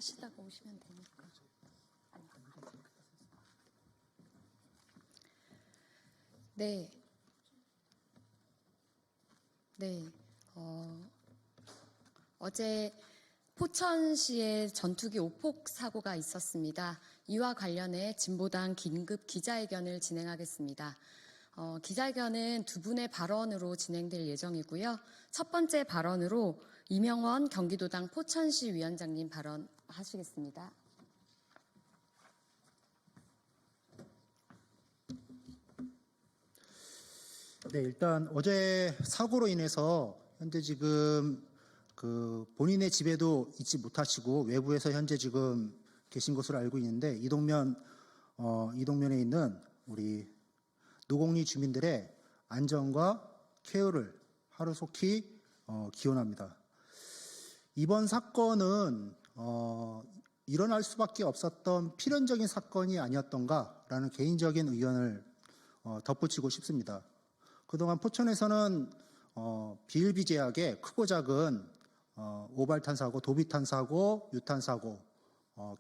하시다가 오시면 되니까. 네. 네. 어제 포천시에 전투기 오폭 사고가 있었습니다. 이와 관련해 진보당 긴급 기자회견을 진행하겠습니다. 기자회견은 두 분의 발언으로 진행될 예정이고요. 첫 번째 발언으로 이명원 경기도당 포천시 위원장님 발언하시겠습니다. 네, 일단 어제 사고로 인해서 현재 지금 본인의 집에도 있지 못하시고 외부에서 현재 지금 계신 것으로 알고 있는데 이동면에 있는 우리 노곡리 주민들의 안전과 케어를 하루속히 기원합니다. 이번 사건은 일어날 수밖에 없었던 필연적인 사건이 아니었던가라는 개인적인 의견을 덧붙이고 싶습니다. 그동안 포천에서는 비일비재하게 크고 작은 오발탄 사고, 도비탄 사고, 유탄 사고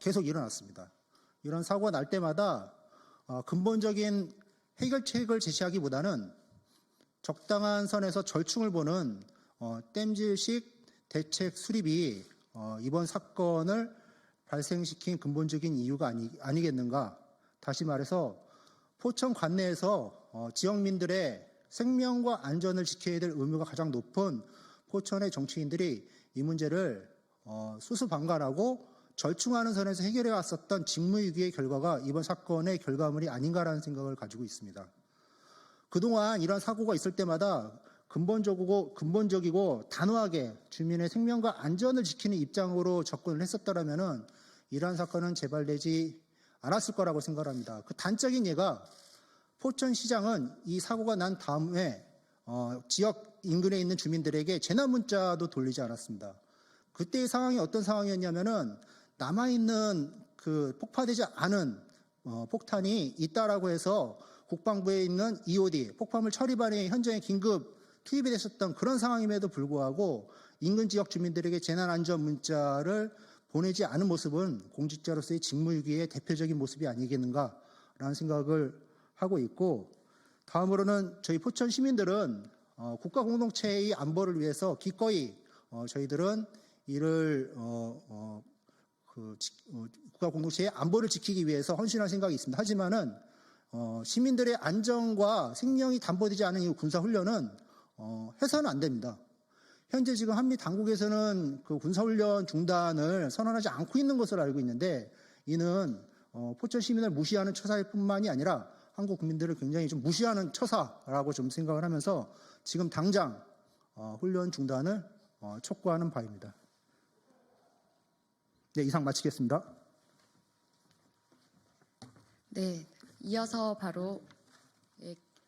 계속 일어났습니다. 이런 사고가 날 때마다 근본적인 해결책을 제시하기보다는 적당한 선에서 절충을 보는 땜질식 대책 수립이 이번 사건을 발생시킨 근본적인 이유가 아니겠는가. 다시 말해서 포천 관내에서 지역민들의 생명과 안전을 지켜야 될 의무가 가장 높은 포천의 정치인들이 이 문제를 수수방관하고 절충하는 선에서 해결해 왔었던 직무유기의 결과가 이번 사건의 결과물이 아닌가라는 생각을 가지고 있습니다. 그동안 이런 사고가 있을 때마다 근본적이고 단호하게 주민의 생명과 안전을 지키는 입장으로 접근을 했었더라면 이러한 사건은 재발되지 않았을 거라고 생각합니다. 그 단적인 예가 포천시장은 이 사고가 난 다음에 지역 인근에 있는 주민들에게 재난 문자도 돌리지 않았습니다. 그때의 상황이 어떤 상황이었냐면은 남아있는 폭파되지 않은 폭탄이 있다라고 해서 국방부에 있는 EOD 폭발물 처리반이 현장에 긴급 투입이 됐었던 그런 상황임에도 불구하고 인근 지역 주민들에게 재난 안전 문자를 보내지 않은 모습은 공직자로서의 직무유기의 대표적인 모습이 아니겠는가라는 생각을 하고 있고, 다음으로는 저희 포천 시민들은 국가 공동체의 안보를 위해서 기꺼이 저희들은 이를 국가 공동체의 안보를 지키기 위해서 헌신할 생각이 있습니다. 하지만은 시민들의 안전과 생명이 담보되지 않은 이 군사훈련은 해서는 안 됩니다. 현재 지금 한미 당국에서는 그 군사훈련 중단을 선언하지 않고 있는 것으로 알고 있는데 이는 포천 시민을 무시하는 처사일 뿐만이 아니라 한국 국민들을 굉장히 좀 무시하는 처사라고 좀 생각을 하면서 지금 당장 훈련 중단을 촉구하는 바입니다. 네, 이상 마치겠습니다. 네, 이어서 바로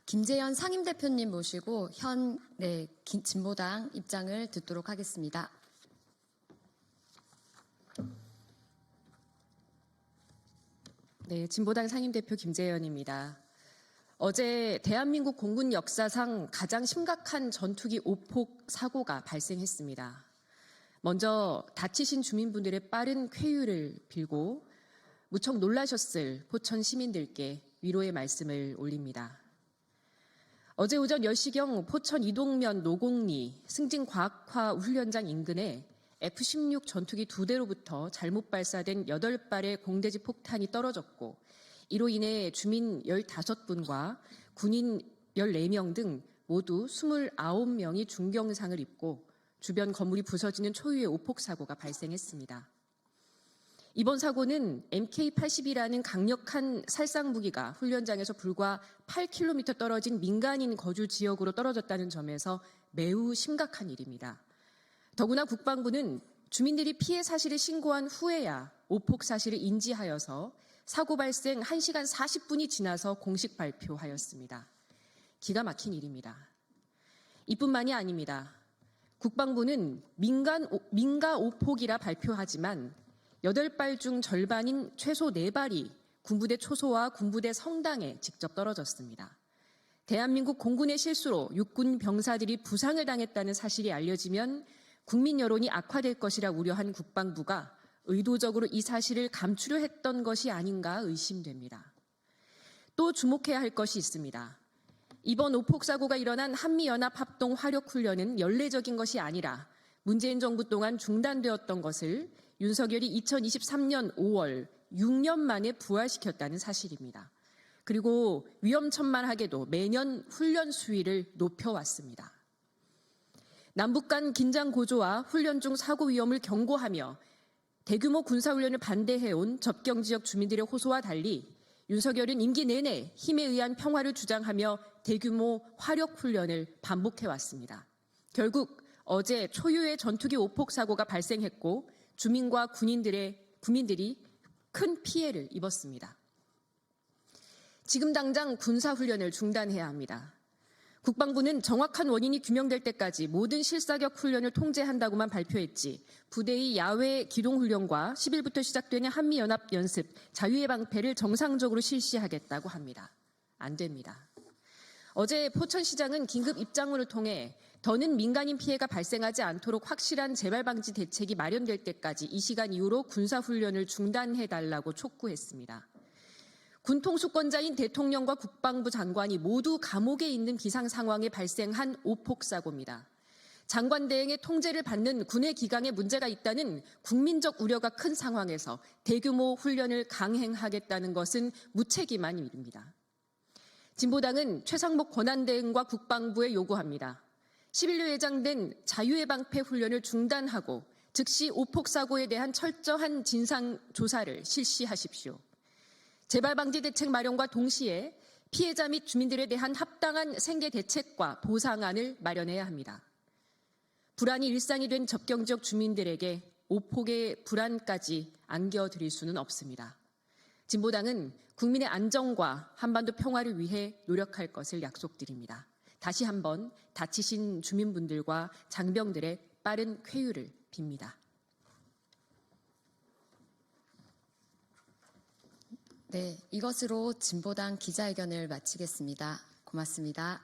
김재현 상임대표님 모시고 진보당 입장을 듣도록 하겠습니다. 네, 진보당 상임대표 김재현입니다. 어제 대한민국 공군 역사상 가장 심각한 전투기 오폭 사고가 발생했습니다. 먼저 다치신 주민분들의 빠른 쾌유를 빌고 무척 놀라셨을 포천 시민들께 위로의 말씀을 올립니다. 어제 오전 10시경 포천 이동면 노곡리 승진과학화 훈련장 인근에 F-16 전투기 2대로부터 잘못 발사된 8발의 공대지 폭탄이 떨어졌고 이로 인해 주민 15분과 군인 14명 등 모두 29명이 중경상을 입고 주변 건물이 부서지는 초유의 오폭 사고가 발생했습니다. 이번 사고는 MK-80이라는 강력한 살상 무기가 훈련장에서 불과 8km 떨어진 민간인 거주 지역으로 떨어졌다는 점에서 매우 심각한 일입니다. 더구나 국방부는 주민들이 피해 사실을 신고한 후에야 오폭 사실을 인지하여서 사고 발생 1시간 40분이 지나서 공식 발표하였습니다. 기가 막힌 일입니다. 이뿐만이 아닙니다. 국방부는 민가 오폭이라 발표하지만 8발 중 절반인 최소 4발이 군부대 초소와 군부대 성당에 직접 떨어졌습니다. 대한민국 공군의 실수로 육군 병사들이 부상을 당했다는 사실이 알려지면 국민 여론이 악화될 것이라 우려한 국방부가 의도적으로 이 사실을 감추려 했던 것이 아닌가 의심됩니다. 또 주목해야 할 것이 있습니다. 이번 오폭 사고가 일어난 한미연합합동 화력훈련은 연례적인 것이 아니라 문재인 정부 동안 중단되었던 것을 윤석열이 2023년 5월 6년 만에 부활시켰다는 사실입니다. 그리고 위험천만하게도 매년 훈련 수위를 높여왔습니다. 남북 간 긴장 고조와 훈련 중 사고 위험을 경고하며 대규모 군사훈련을 반대해온 접경 지역 주민들의 호소와 달리 윤석열은 임기 내내 힘에 의한 평화를 주장하며 대규모 화력훈련을 반복해왔습니다. 결국 어제 초유의 전투기 오폭 사고가 발생했고 주민과 국민들이 큰 피해를 입었습니다. 지금 당장 군사훈련을 중단해야 합니다. 국방부는 정확한 원인이 규명될 때까지 모든 실사격 훈련을 통제한다고만 발표했지 부대의 야외 기동훈련과 10일부터 시작되는 한미연합연습 자유의 방패를 정상적으로 실시하겠다고 합니다. 안 됩니다. 어제 포천시장은 긴급 입장문을 통해 더는 민간인 피해가 발생하지 않도록 확실한 재발 방지 대책이 마련될 때까지 이 시간 이후로 군사훈련을 중단해달라고 촉구했습니다. 군통수권자인 대통령과 국방부 장관이 모두 감옥에 있는 비상 상황에 발생한 오폭 사고입니다. 장관 대행의 통제를 받는 군의 기강에 문제가 있다는 국민적 우려가 큰 상황에서 대규모 훈련을 강행하겠다는 것은 무책임한 일입니다. 진보당은 최상목 권한대행과 국방부에 요구합니다. 11일 예정된 자유의 방패 훈련을 중단하고 즉시 오폭 사고에 대한 철저한 진상 조사를 실시하십시오. 재발방지 대책 마련과 동시에 피해자 및 주민들에 대한 합당한 생계 대책과 보상안을 마련해야 합니다. 불안이 일상이 된 접경지역 주민들에게 오폭의 불안까지 안겨드릴 수는 없습니다. 진보당은 국민의 안정과 한반도 평화를 위해 노력할 것을 약속드립니다. 다시 한번 다치신 주민분들과 장병들의 빠른 쾌유를 빕니다. 네, 이것으로 진보당 기자회견을 마치겠습니다. 고맙습니다.